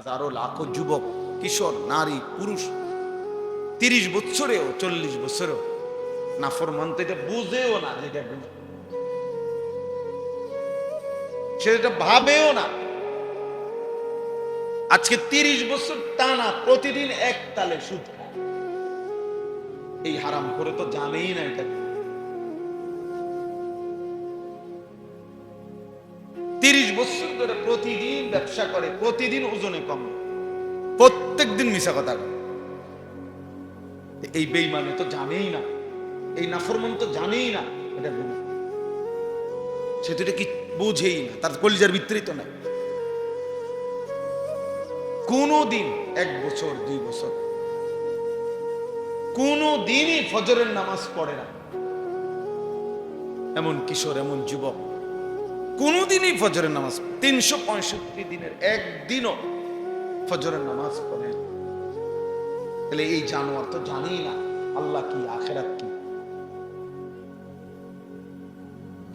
হাজারো লাখো যুবক, কিশোর, নারী, পুরুষ 30 বছরেও 40 বছরেও নাফরমান তো এটা বুঝেও না, যেটা সেটা ভাবেও না। আজকে 30 বছর টানা প্রতিদিন এক তালে সুদ খায়। এই হারাম করে তো জানেই না এটা। 30 বছর ধরে প্রতিদিন ব্যবসা করে, প্রতিদিন ওজনে কম, প্রত্যেকদিন মিশা কথা বলে। এই বেঈমানে তো জানেই না, এই নাফরমান তো জানেই না এটা গুনাহ। সে তো এটা কি বুঝেই না, তার কলিজার ভিতরেই তো না। কোনদিন 1 বছর 2 বছর কোনদিনই ফজরের নামাজ পড়ে না এমন কিশোর, এমন যুবক কোনদিনই ফজরের নামাজ, 365 দিনের একদিনও ফজরের নামাজ পড়ে না। তাহলে এই জানোয়ার তো জানেই না আল্লাহ কি, আখিরাত কি,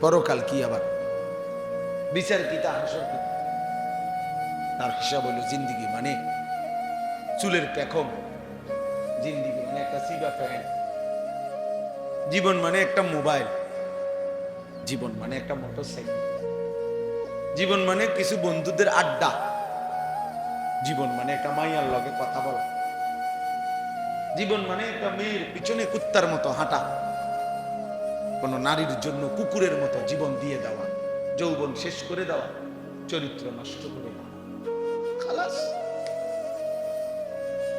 পরকাল কি, আবার বিচার কি, তা হাসর কি। তার হিসাব হলো জিন্দিগি মানে চুলের পেখম, জিন্দিগি মানে একটা সিগা প্যান্ট, জীবন মানে একটা মোবাইল, জীবন মানে একটা মোটরসাইকেল, জীবন মানে কিছু বন্ধুদের আড্ডা, জীবন মানে একটা মাইয়ার লগে কথা বলা, জীবন মানে একটা মেয়ের পিছনে কুত্তার মতো হাঁটা, কোন নারীর জন্য কুকুরের মতো জীবন দিয়ে দেওয়া, যৌবন শেষ করে দেওয়া, চরিত্র নষ্ট করে দেওয়া, খালাস।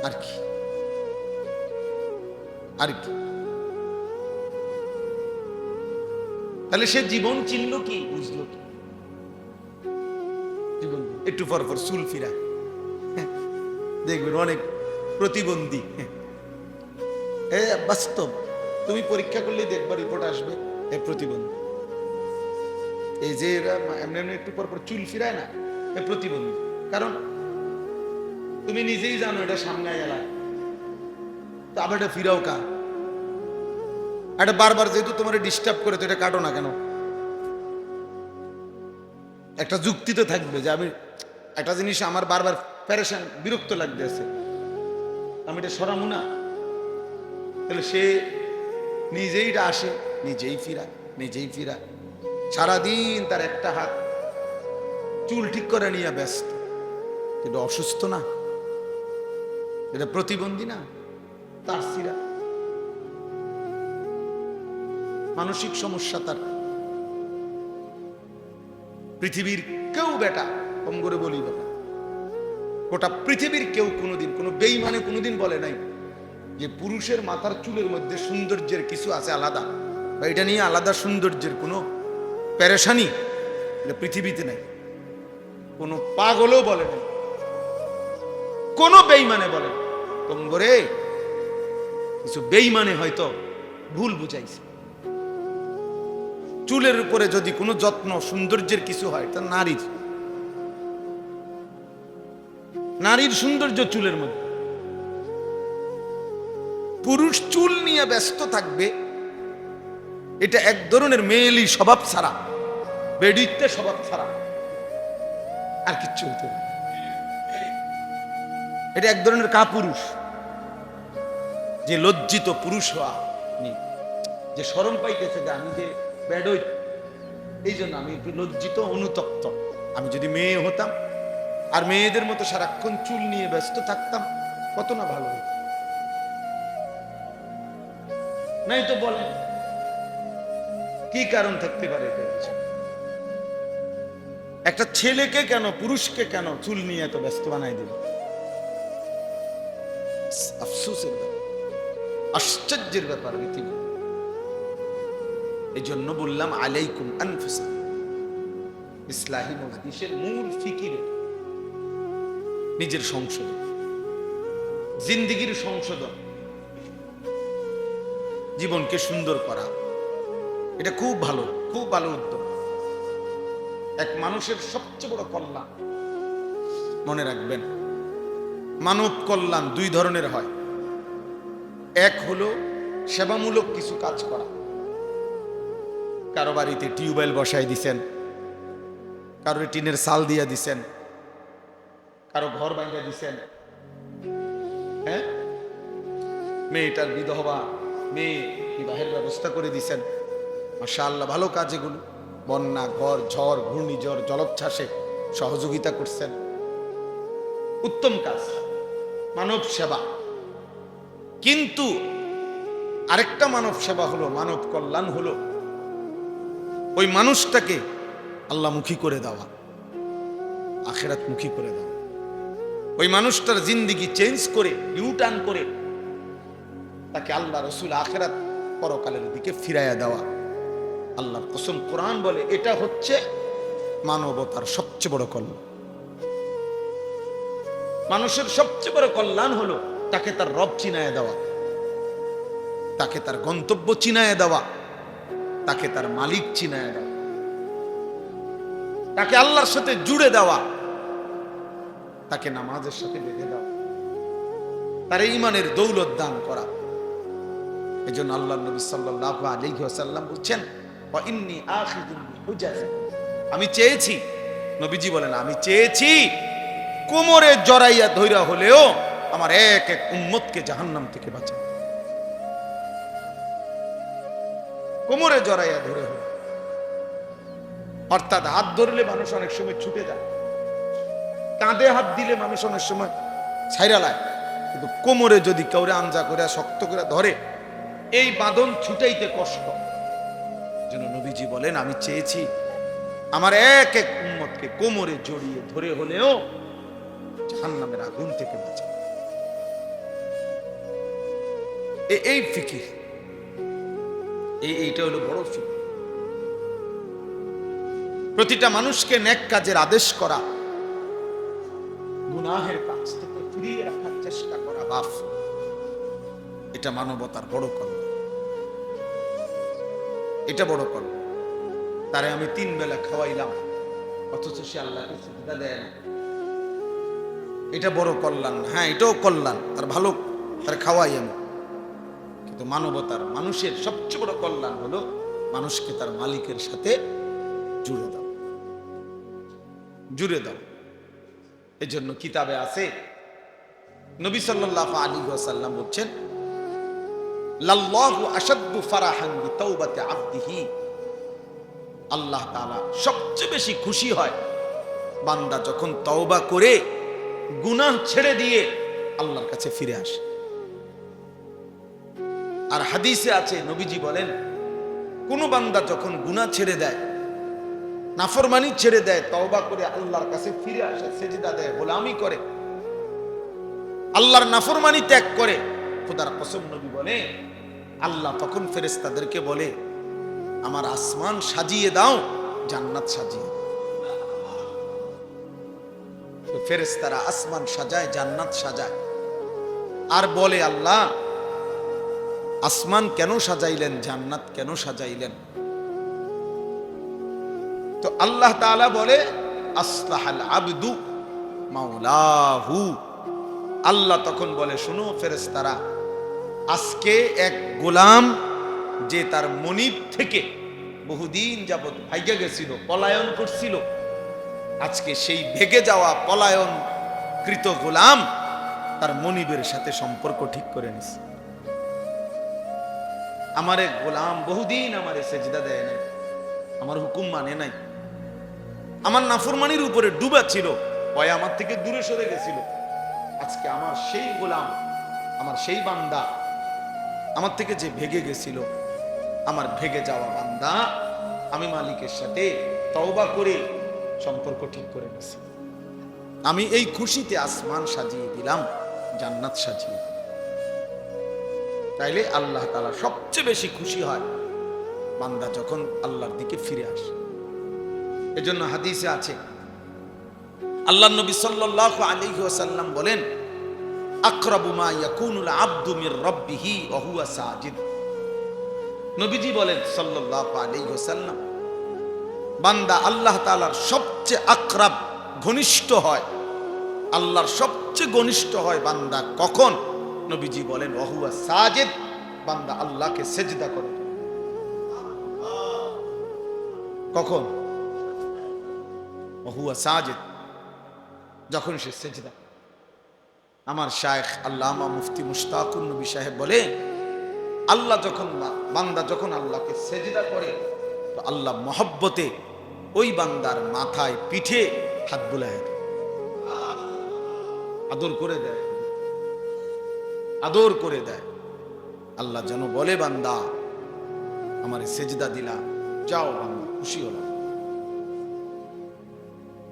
আর কি, আর কি? তাহলে সে জীবন চিনল কি, বুঝলো কি? জীবন একটু পর পর চুল ফিরা, দেখবেন অনেক প্রতিবন্ধী, বাস্তব, তুমি পরীক্ষা করলে দেখবা রিপোর্ট আসবে এ প্রতিবন্ধী। এই যে এরা এমনি এমনি একটু পর পর চুল ফিরায় না, এ প্রতিবন্ধী। কারণ তুমি নিজেই জানো এটা সামনে এলা, তো আবার এটা ফিরাও কা, এটা বারবার যেহেতু তোমার ডিস্টার্ব করে, তো এটা কাটো না কেন? একটা যুক্তি তো থাকবে যে আমি একটা জিনিস আমার বারবার প্যারেশান, বিরক্ত লাগতেছে, আমি এটা সরামু না। তাহলে সে নিজেই আসে, নিজেই ফিরা, নিজেই ফিরা, সারাদিন তার একটা হাত চুল ঠিক করে নিয়ে ব্যস্ত। এটা অসুস্থ না? এটা প্রতিবন্ধী না? তার সিরা মানসিক সমস্যা তার। পৃথিবীর কেউ বেটা, কম করে বলি বেটা, গোটা পৃথিবীর কেউ কোনোদিন, কোনো বেঈমানে কোনোদিন বলে নাই যে পুরুষের মাথার চুলের মধ্যে সৌন্দর্যের কিছু আছে আলাদা, বা এটা নিয়ে আলাদা সৌন্দর্যের কোনো পেরেশানি এটা পৃথিবীতে নাই। কোনো পাগলও বলে নাই, কোনো বেঈমানে বলে না। কম করে কিছু বেঈমানে হয়তো ভুল বুঝাইছে। চুলের উপরে যদি কোনো যত্ন, সৌন্দর্যের কিছু হয়, তা নারীর, নারীর সৌন্দর্য চুলের মধ্যে। পুরুষ চুল নিয়ে ব্যস্ত থাকবে, এটা এক ধরনের মেয়েলি স্বভাব ছাড়া, বেডিত্বের স্বভাব ছাড়া আর কিচ্ছু হতে পারে। এটা এক ধরনের কাপুরুষ, যে লজ্জিত পুরুষ হওয়া নেই, যে শরম পাইতেছে যে আমি যে বেডই, এই জন্য আমি একটু লজ্জিত, অনুতপ্ত। আমি যদি মেয়ে হতাম আর মেয়েদের মতো সারাক্ষণ চুল নিয়ে ব্যস্ত থাকতাম, কত না ভালো হতো। নাই তো বলে কি কারণ থাকতে পারে এটা? একটা ছেলেকে কেন, পুরুষকে কেন চুল নিয়ে এত ব্যস্ত বানাই দিল? আফসোসের ব্যাপার, আশ্চর্যের ব্যাপার পৃথিবী। এই জন্য বললাম আলাইকুম আনফুসাকুম। ইসলাহি মজলিসের মূল ফিকিরে নিজের সংশোধন, জিন্দেগির সংশোধন, জীবনকে সুন্দর করা, এটা খুব ভালো, খুব ভালো উদ্যোগ। এক মানুষের সবচেয়ে বড় কল্যাণ, মনে রাখবেন, মানব কল্যাণ 2 ধরনের হয়। এক হলো সেবামূলক কিছু কাজ করা। কারো বাড়িতে টিউবওয়েল বসাই দিছেন, কারো টিনের চাল দিয়া দিছেন, কারো ঘর ভাঙা দিছেন, হ্যাঁ, মেয়েটার বিধবা, মেয়ে বিবাহের ব্যবস্থা করে দিছেন, মাশাআল্লাহ ভালো কাজ এগুলো। বন্যা, ঘর, ঝড়, ঘূর্ণিঝড়, জলোচ্ছ্বাসে সহযোগিতা করছেন, উত্তম কাজ, মানব সেবা। কিন্তু আরেকটা মানব সেবা হলো, মানব কল্যাণ হলো ওই মানুষটাকে আল্লাহমুখী করে দেওয়া, আখিরাতমুখী করে দেওয়া, ওই মানুষটার জিন্দেগি চেঞ্জ করে, ইউটার্ন করে তাকে আল্লাহ রসুল আখিরাত পরকালের দিকে ফিরাইয়া দেওয়া। আল্লাহর কসম, কোরআন বলে এটা হচ্ছে মানবতার সবচেয়ে বড় কল্যাণ। মানুষের সবচেয়ে বড় কল্যাণ হলো তাকে তার রব চিনায় দেওয়া, তাকে তার গন্তব্য চিনায় দেওয়া, তাকে তার মালিক চিনায় দেওয়া, তাকে আল্লাহর সাথে জুড়ে দেওয়া, তাকে নামাজের সাথে বেঁধে দেওয়া, তার ঈমানের দৌলত দান করা। এজন্য আল্লাহর নবী সাল্লাল্লাহু আলাইহি ওয়াসাল্লাম বলেন, ওয়া ইন্নী আখিযুন বিহুজাতিকুম, আমি চেয়েছি, নবীজি বলেন আমি চেয়েছি কোমরে জড়াইয়া ধইরা হলেও আমার এক এক উম্মতকে জাহান্নাম থেকে বাঁচাও। কোমরে জড়াইয়া ধরে হলো, অর্থাৎ হাত ধরলে মানুষ অনেক সময় ছুটে যায়, কাঁধে হাত দিলে মানুষ অনেক সময় ছাইরা লায়, কিন্তু কোমরে যদি কাউরে আঞ্জা করে শক্ত করে ধরে, এই বাঁধন ছুটাইতে কষ্ট। যেন নবীজি বলেন আমি চেয়েছি আমার এক এক উম্মতকে কোমরে জড়িয়ে ধরে হলেও জাহান্নামের আগুন থেকে বাঁচাও। এই ফিকির, এইটা হলো বড় ফিকির। প্রতিটা মানুষকে নেক কাজের আদেশ করা, গুনাহের কাজ থেকে ফিরিয়ে রাখার চেষ্টা করা, বাপ, এটা মানবতার বড় কল্যাণ, এটা বড় কল্যাণ। তারে আমি 3 বেলা খাওয়াইলাম, অথচ সে আল্লাহকে সিজদা দেয় না, এটা বড় কল্যাণ। হ্যাঁ, এটাও কল্যাণ, তার ভালো, তার খাওয়াই আমি। কিন্তু মানবতার, মানুষের সবচেয়ে বড় কল্যাণ হলো মানুষকে তার মালিকের সাথে জুড়ে দাও, জুড়ে দাও। এজন্য কিতাবে আছে, নবী সাল্লাল্লাহু আলাইহি ওয়াসাল্লাম বলেন, লাল্লাহু আশাদ্দু ফারাহান বিতাওবাতি আবদিহি, আল্লাহ তাআলা সবচেয়ে বেশি খুশি হয় বান্দা যখন তওবা করে গুনাহ ছেড়ে দিয়ে আল্লাহর কাছে ফিরে আসে। আর হাদিসে আছে, নবীজি বলেন, কোন বান্দা যখন গুনাহ ছেড়ে দেয়, নাফরমানি ছেড়ে দেয়, তওবা করে আল্লাহর কাছে ফিরে আসে, সেজদা দেয়, গোলামি করে, আল্লাহর নাফরমানি ত্যাগ করে, খোদার কসম নবী বলে, আল্লাহ তখন ফেরেশতাদেরকে বলে, আমার আসমান সাজিয়ে দাও, জান্নাত সাজিয়ে। তো ফেরেশতারা আসমান সাজায়, জান্নাত সাজায়, আর বলে, আল্লাহ আসমান কেন সাজাইলেন, জান্নাত কেন সাজাইলেন? তো আল্লাহ তাআলা বলে, আসলাহাল আবদু মাওলাহু। আল্লাহ তখন বলে, শুনো ফেরেশতারা, আজকে এক গোলাম যে তার মনিব থেকে বহুদিন যাবৎ ভাইগা গেছিল, পলায়ন করছিল, আজকে সেই ভেগে যাওয়া পলায়ন কৃত গোলাম তার মনিবের সাথে সম্পর্ক ঠিক করে নিছে। আমার এক গোলাম বহুদিন আমারে সেজদা দেয় নাই, আমার হুকুম মানে নাই, আমার নাফরমানির উপরে ডুবা ছিল, ভয় আমার থেকে দূরে সরে গেছিল, আজকে আমার সেই গোলাম, আমার সেই বান্দা, আমার থেকে যে ভেগে গেছিল, আমার ভেগে যাওয়া বান্দা, আমি মালিকের সাথে তওবা করে সম্পর্ক ঠিক করে নিছি। আমি এই খুশিতে আসমান সাজিয়ে দিলাম, জান্নাত সাজিয়ে। তাইলে আল্লাহ তাআলা সবচেয়ে বেশি খুশি হয় বান্দা যখন আল্লাহর দিকে ফিরে আসে। এজন্য হাদিসে আছে, আল্লাহর নবী সাল্লাল্লাহু আলাইহি ওয়াসাল্লাম বলেন, আকরাবু মা ইয়াকুনুল আবদু মির রাব্বিহি ওয়া হুয়া সাজিদ। নবীজি বলেন সাল্লাল্লাহু আলাইহি ওয়াসাল্লাম, বান্দা আল্লাহ তাআলার সবচেয়ে আকরাব, ঘনিষ্ঠ হয়, আল্লাহর সবচেয়ে ঘনিষ্ঠ হয় বান্দা কখন? নবীজি বলেন, ওয়া হুয়া সাজিদ, বান্দা আল্লাহকে সিজদা করে। কখন? ওয়া হুয়া সাজিদ, যখন সে সেজদা, আমার শায়েখ আল্লামা মুফতি মুশতাকুর নবী সাহেব বলে, আল্লাহ যখন বান্দা যখন আল্লাহকে সেজদা করে তো আল্লাহ মহব্বতে ওই বান্দার মাথায় পিঠে হাত বুলায় দেয়, আদর করে দেয়, আদর করে দেয়। আল্লাহ যেন বলে, বান্দা আমার সেজদা দিলা, যাও বান্দা, খুশি হলাম,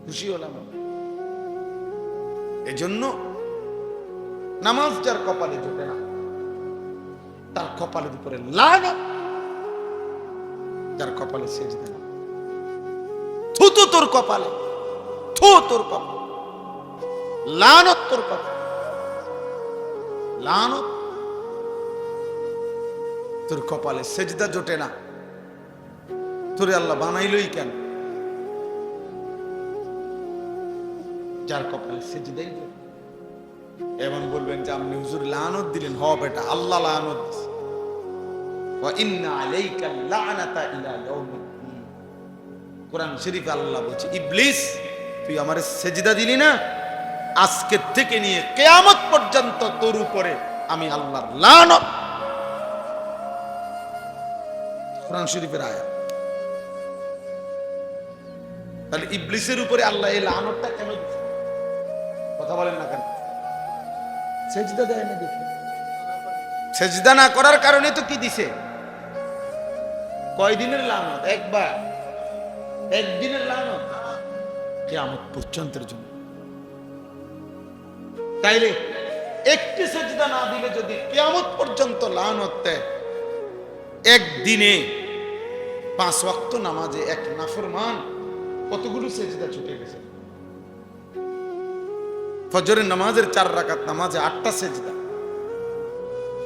খুশি হলাম। এজন্য নামাজ যার কপালে জোটে না তার কপালের উপরে লানত, যার কপালে সেজদা না, থু তো তোর কপালে, থু তোর কপালে, লানত তোর কপালে, লানত তোর কপালে। সেজদা জোটে না, তোরে আল্লাহ বানাইলই কেন? যার কপালে সেজদাই জোটে। এবং বলবেন যে আপনি হুজুর লানত দিলেন। হ বেটা, আল্লাহ লানত দিছে। ওয়া ইন্না আলাইকা লানাতা ইলা ইয়াউমিদ্দিন। কোরআন শরীফে আল্লাহ বলছে, ইবলিস তুই আমারে সেজদা দিলি না, আজকে থেকে নিয়ে কিয়ামত পর্যন্ত তোর উপরে আমি আল্লাহর লানত। কোরআন শরীফের আয়াত। তাহলে ইবলিসের উপরে আল্লাহ এই লানতটা কেন দিচ্ছে? কথা বলেন না কেন? সেজদা দেয় না দেখে। সেজদা না করার কারণে তো কি দিছে? কয়দিনের লানত? একবার, একদিনের লানত, কিয়ামত পর্যন্তের জন্য। তাইলে একটি সেজদা না দিলে যদি কিয়ামত পর্যন্ত লানত দেয়, একদিনে 5 ওয়াক্ত নামাজে এক নাফরমান কতগুলো সেজদা ছুটে গেছে। ফজরের নামাজের 4 রাকাত নামাজে 8টা সেজদা,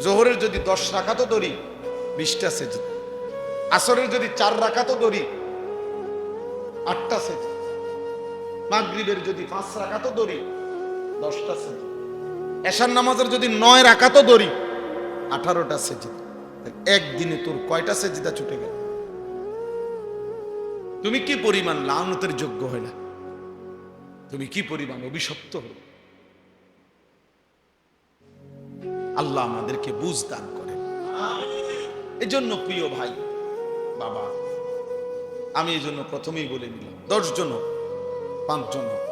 জোহরের যদি 10 রাকাতও ধরি 20টা সেজদা, আসরের যদি 4 রাকাতও ধরি 8টা সেজদা, মাগরিবের যদি 5 রাকাতও ধরি 10টা সেজদা, এশার নামাজের যদি 9 রাকাতও ধরি 18টা সেজদা। একদিনে তোর কয়টা সেজদা ছুটে গেল? তুমি কি পরিমাণ লানতের যোগ্য হইলা? তুমি কি পরিমাণ অভিশপ্ত হল? আল্লাহ আমাদেরকে বুঝ দান করে। এজন্য প্রিয় ভাই বাবা, আমি এই জন্য প্রথমেই বলে নিলাম, 10 জন হোক, 5 জন হোক,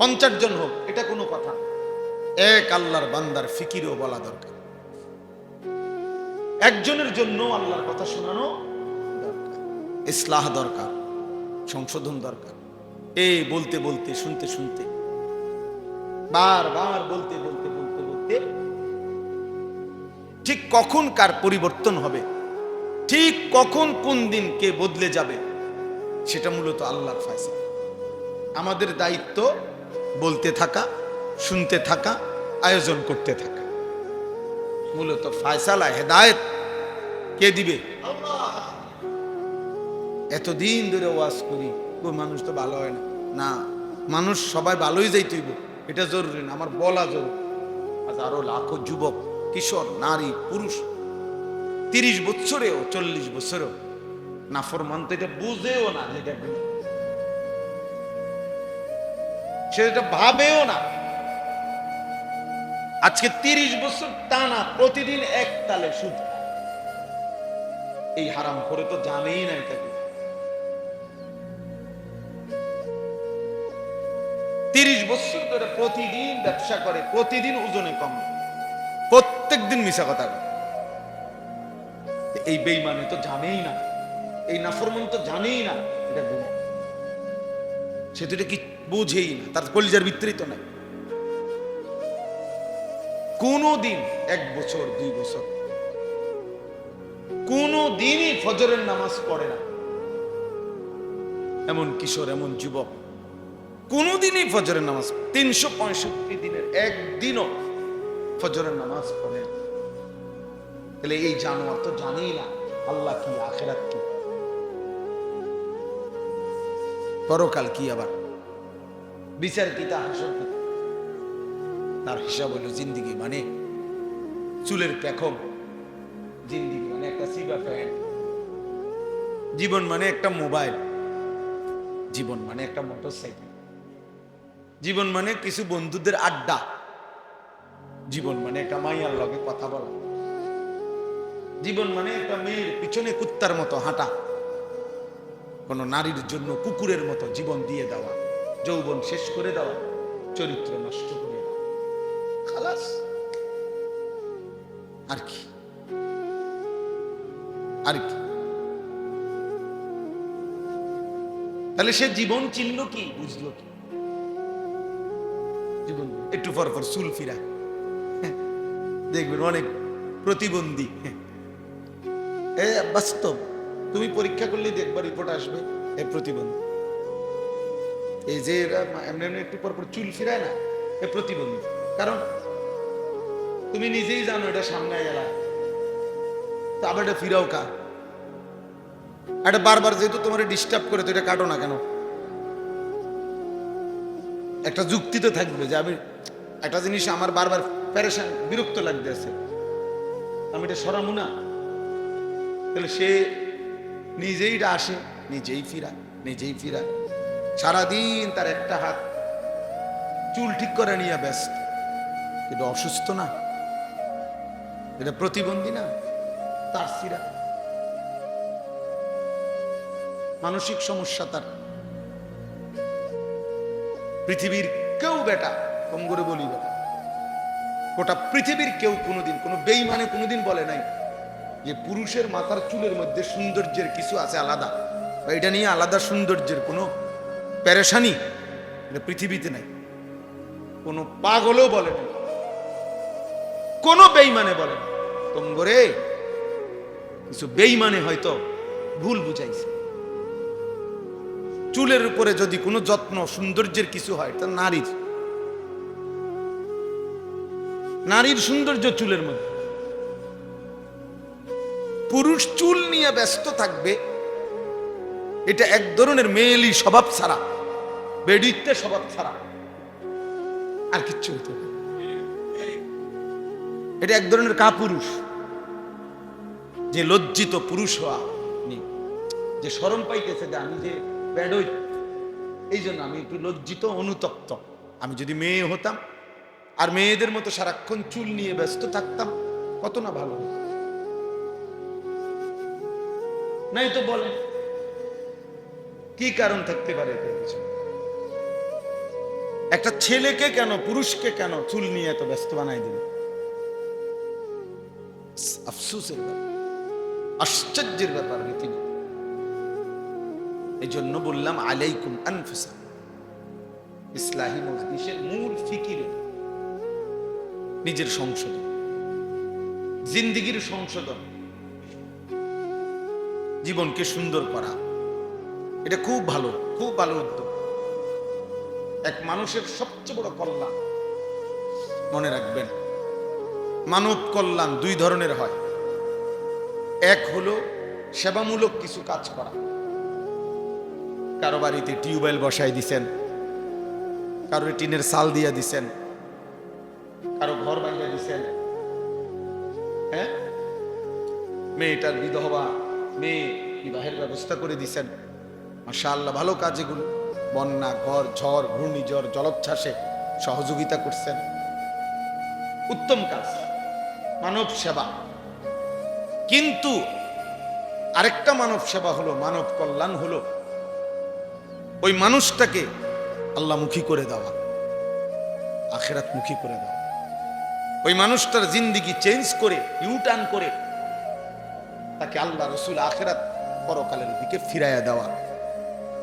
50 জন হোক, এটা কোনো কথা। এক আল্লাহর বান্দার ফিকিরও বলা দরকার। একজনের জন্য আল্লাহর কথা শোনানো দরকার, ইসলাহ দরকার, সংশোধন দরকার। এই বলতে বলতে, শুনতে শুনতে, বারবার বলতে বলতে বলতে বলতে ঠিক কখন কার পরিবর্তন হবে, ঠিক কখন কোন দিন কে বদলে যাবে, সেটা মূলত আল্লাহর ফয়সালা। আমাদের দায়িত্ব বলতে থাকা, শুনতে থাকা, আয়োজন করতে থাকা। মূলত ফয়সালা, হেদায়েত কে দিবে? এতদিন ধরে ওয়াজ করি, ওই মানুষ তো ভালো হয় না। না, মানুষ সবাই ভালোই যাইতেইব এটা জরুরি না, আমার বলা জরুরি। হাজারো লাখো যুবক, কিশোর, নারী, পুরুষ 30 বছরেও 40 বছরেও নাফরমান তো এটা বুঝেও না, যেটা সেটা ভাবেও না। আজকে 30 বছর টানা প্রতিদিন এক তালে সুদ, এই হারাম করে তো জানেই না এটা। 30 বছর ধরে প্রতিদিন ব্যবসা করে, প্রতিদিন ওজনে কম, প্রত্যেক দিন মিশা কথা বলে। এই বেঈমানে তো জানেই না, এই নাফরমান তো জানেই না এটা গুনাহ। সে তো এটা কি বুঝেই না, তার কলিজার ভিতরেই তো নাই। কোনদিন 1 বছর 2 বছর কোনদিনই ফজরের নামাজ পড়ে না এমন কিশোর, এমন যুবক কোনদিনই ফজরের নামাজ, 365 দিনের একদিনও ফজরের নামাজ পড়ে। তাহলে এই জানোয়ার তো জানেই না আল্লাহ কি, আখিরাত কি, পরকাল কি, আবার বিচার কি, তা হাসর কি। তার হিসাব হলো জিন্দিগি মানে চুলের পেখম, জিন্দিগি মানে একটা সিবা ফ্যান, জীবন মানে একটা মোবাইল, জীবন মানে একটা মোটরসাইকেল, জীবন মানে কিছু বন্ধুদের আড্ডা, জীবন মানে একটা মাইয়ার লগে কথা বলা, জীবন মানে একটা মেয়ের পিছনে কুত্তার মতো হাঁটা, কোন নারীর জন্য কুকুরের মতো জীবন দিয়ে দেওয়া, যৌবন শেষ করে দেওয়া, চরিত্র নষ্ট করে দেওয়া, খালাস। আর কি আর কি? তাহলে সে জীবন চিনল কি, বুঝলো কি? জীবন একটু পর পর চুল ফিরা, দেখবেন অনেক প্রতিবন্ধী, বাস্তব, তুমি পরীক্ষা করলে দেখবা রিপোর্ট আসবে এ প্রতিবন্ধী। এই যে এমনি এমনি একটু পর পর চুল ফিরায় না, এ প্রতিবন্ধী। কারণ তুমি নিজেই জানো এটা সামনে গেলা, তো আবার এটা ফিরাও কা, এটা বারবার যেহেতু তোমার ডিস্টার্ব করে, তো এটা কাটো না কেন? একটা যুক্তি তো থাকবে যে আমি একটা জিনিস আমার বারবার পেরেশান বিরক্ত লাগতেছে, আমি এটা সরামু না। তাহলে সে নিজেই আসে, নিজেই ফিরা, নিজেই ফিরা, সারাদিন তার একটা হাত চুল ঠিক করে নিয়ে ব্যস্ত। এটা অসুস্থ না? এটা প্রতিবন্ধী না? তার সিরা মানসিক সমস্যা তার। পৃথিবীর কেউ বেটা, কম করে বলি বেটা, গোটা পৃথিবীর কেউ কোনোদিন, কোনো বেঈমানে কোনোদিন বলে নাই যে পুরুষের মাথার চুলের মধ্যে সৌন্দর্যের কিছু আছে আলাদা, বা এটা নিয়ে আলাদা সৌন্দর্যের কোনো পেরেশানি এটা পৃথিবীতে নাই। কোনো পাগলও বলে নাই, কোনো বেঈমানে বলে না। কম করে কিছু বেঈমানে হয়তো ভুল বুঝাইছে। চুলের উপরে যদি কোনো যত্ন সৌন্দর্যের কিছু হয়, তা নারীর সৌন্দর্য চুলের মধ্যে। পুরুষ চুল নিয়ে ব্যস্ত থাকবে, এটা এক ধরনের মেয়েলি স্বভাব ছাড়া, বেডিত্বের স্বভাব ছাড়া আর কিচ্ছু হতে পারে। এটা এক ধরনের কাপুরুষ, যে লজ্জিত পুরুষ হওয়া, যে শরম পাইতেছে যে আমি যে বেডই, এই জন্য আমি একটু লজ্জিত, অনুতপ্ত। আমি যদি মেয়ে হতাম আর মেয়েদের মতো সারাক্ষণ চুল নিয়ে ব্যস্ত থাকতাম, কত না ভালো হতো। নাই তো বলেন কি কারণ থাকতে পারে? একটা ছেলেকে কেন, পুরুষকে কেন চুল নিয়ে এত ব্যস্ত বানাই দিল? আফসোসের ব্যাপার, আশ্চর্যের ব্যাপার রীতিনি। এই জন্য বললাম আলাইকুম আনফুসা। ইসলাহি মজলিসের মূল ফিকির নিজের সংশোধন, জিন্দিগির সংশোধন, জীবনকে সুন্দর করা। এটা খুব ভালো, খুব ভালো উদ্যোগ। এক মানুষের সবচেয়ে বড় কল্যাণ, মনে রাখবেন, মানব কল্যাণ দুই ধরনের হয়। এক হলো সেবামূলক কিছু কাজ করা। কারো বাড়িতে টিউবওয়েল বসাই দিছেন, কারো টিনের চাল দিয়া দিছেন, কারো ঘর বানিয়ে দিছেন, হ্যাঁ, মেয়েটার বিধবা, মেয়ে বিবাহের ব্যবস্থা করে দিছেন। মাশাআল্লাহ, ভালো কাজ এগুলো। বন্যা, ঘর, ঝড়, ঘূর্ণিঝড়, জলোচ্ছ্বাসে সহযোগিতা করছেন, উত্তম কাজ, মানব সেবা। কিন্তু আরেকটা মানব সেবা হলো, মানব কল্যাণ হলো ওই মানুষটাকে আল্লাহমুখী করে দেওয়া, আখিরাতমুখী করে দেওয়া। ওই মানুষটার জিন্দিগি চেঞ্জ করে, ইউটার্ন করে তাকে আল্লাহ, রসুল, আখিরাত, পরকালের দিকে ফিরাইয়া দেওয়া।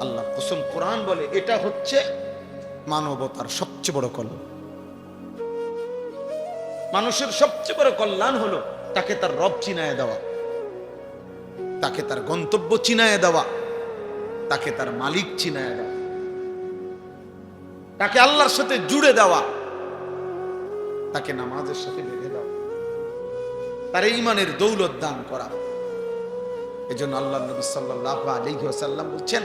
আল্লাহ কসম, কোরআন বলে এটা হচ্ছে মানবতার সবচেয়ে বড় কল্যাণ। মানুষের সবচেয়ে বড় কল্যাণ হলো তাকে তার রব চিনায় দেওয়া, তাকে তার গন্তব্য চিনায় দেওয়া, তাকে তার মালিক চিনায় দেওয়া, তাকে আল্লাহর সাথে জুড়ে দেওয়া, তাকে নামাজের সাথে বেঁধে দেওয়া, তার ঈমানের দৌলত দান করা। এজন্য আল্লাহ নবী সাল্লাল্লাহু আলাইহি ওয়াসাল্লাম বলছেন,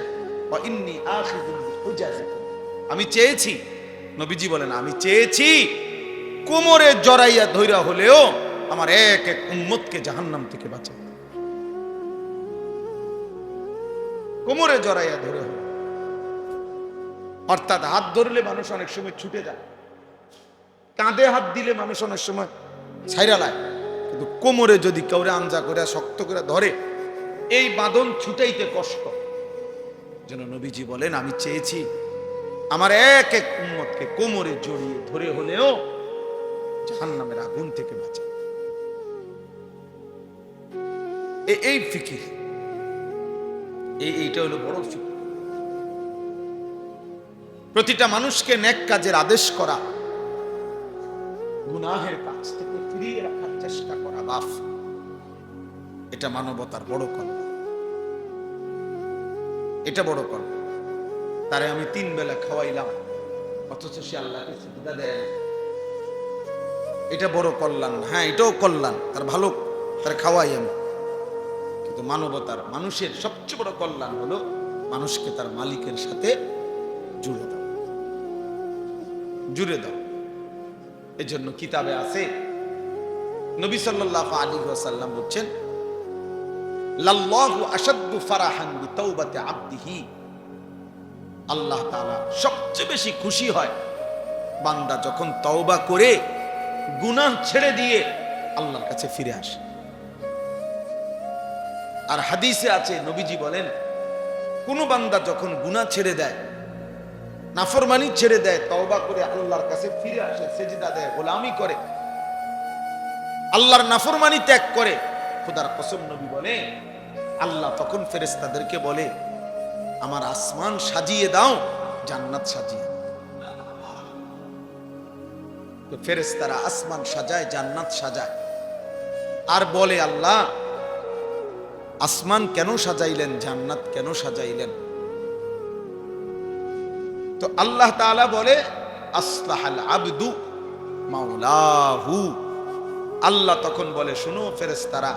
ওয়া ইন্নী আখিযুন বিহুজাজিকুম, আমি চেয়েছি, নবীজি বলেন, আমি চেয়েছি কোমরে জড়াইয়া ধইরা হলেও আমার এক এক উম্মতকে জাহান্নাম থেকে বাঁচাও। কোমরে জড়াইয়া ধরে হলো। অর্থাৎ হাত ধরলে মানুষ অনেক সময় ছুটে যায়, কাঁধে হাত দিলে মানুষ অনেক সময় ছাইরা লায়, কিন্তু কোমরে যদি কাউরে আঞ্জা করে শক্ত করে ধরে এই বাঁধন ছুটাইতে কষ্ট। যেন নবীজি বলেন, আমি চেয়েছি আমার এক এক উম্মতকে কোমরে জড়িয়ে ধরে হলেও জাহান্নামের আগুন থেকে বাঁচা। এই ফিকির, এইটা হলো বড় ফিকির। প্রতিটা মানুষকে নেক কাজের আদেশ করা, গুনাহের কাজ থেকে ফিরিয়ে রাখার চেষ্টা করা, বাফ, এটা মানবতার বড় কর্ম। এটা বড় কর্ম। তারে আমি 3 বেলা খাওয়াইলাম, অথচ সে আল্লাহকে সিজদা দেয় না। এটা বড় কল্যাণ। হ্যাঁ, এটাও কল্যাণ, তার ভালো, তার খাওয়াই আমি। কিন্তু মানবতার, মানুষের সবচেয়ে বড় কল্যাণ হলো মানুষকে তার মালিকের সাথে জুড়ে দাও, জুড়ে দাও। এজন্য কিতাবে আছে, নবী সাল্লাল্লাহু আলাইহি ওয়াসাল্লাম বলেন, লাল্লাহু আশাদ্দু ফারাহান বিতাওবাতি আবদিহি, আল্লাহ তাআলা সবচেয়ে বেশি খুশি হয় বান্দা যখন তওবা করে গুনাহ ছেড়ে দিয়ে আল্লাহর কাছে ফিরে আসে। আর হাদিসে আছে, নবীজি বলেন, কোন বান্দা যখন গুনাহ ছেড়ে দেয়, নাফরমানি ছেড়ে দেয়, তওবা করে আল্লাহর কাছে ফিরে আসে, সেজদা দেয়, গোলামি করে, আল্লাহর নাফরমানি ত্যাগ করে, খোদার কসম নবী বলে, আল্লাহ তখন ফেরেশতাদেরকে বলে, আমার আসমান সাজিয়ে দাও, জান্নাত সাজিয়ে। তো ফেরেশতারা আসমান সাজায়, জান্নাত সাজায়, আর বলে, আল্লাহ আসমান কেন সাজাইলেন, জান্নাত কেন সাজাইলেন? তো আল্লাহ তাআলা বলে, আসলাহাল আবদু মাওলাহু। আল্লাহ তখন বলে, শোনো ফেরেশতারা,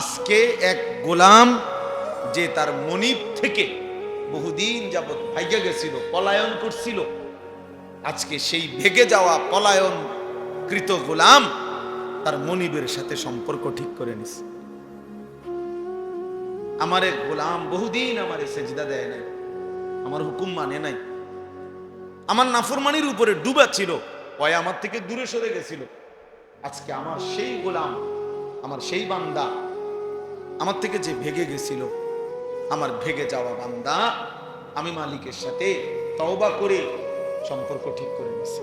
আজকে এক গোলাম যে তার মনিব থেকে বহুদিন যাবৎ ভাইগে গেছিল, পলায়ন করছিল, আজকে সেই ভেগে যাওয়া পলায়ন কৃত গোলাম তার মনিবের সাথে সম্পর্ক ঠিক করে নিছে। আমার এক গোলাম বহুদিন আমারে সেজদা দেয় নাই, আমার হুকুম মানে নাই, আমার নাফরমানির উপরে ডুবা ছিল, ওই আমার থেকে দূরে সরে গেছিল। আজকে আমার সেই গোলাম, আমার সেই বান্দা, আমার থেকে যে ভেগে গেছিল, আমার ভেগে যাওয়া বান্দা আমি মালিকের সাথে তওবা করে সম্পর্ক ঠিক করে নিছি।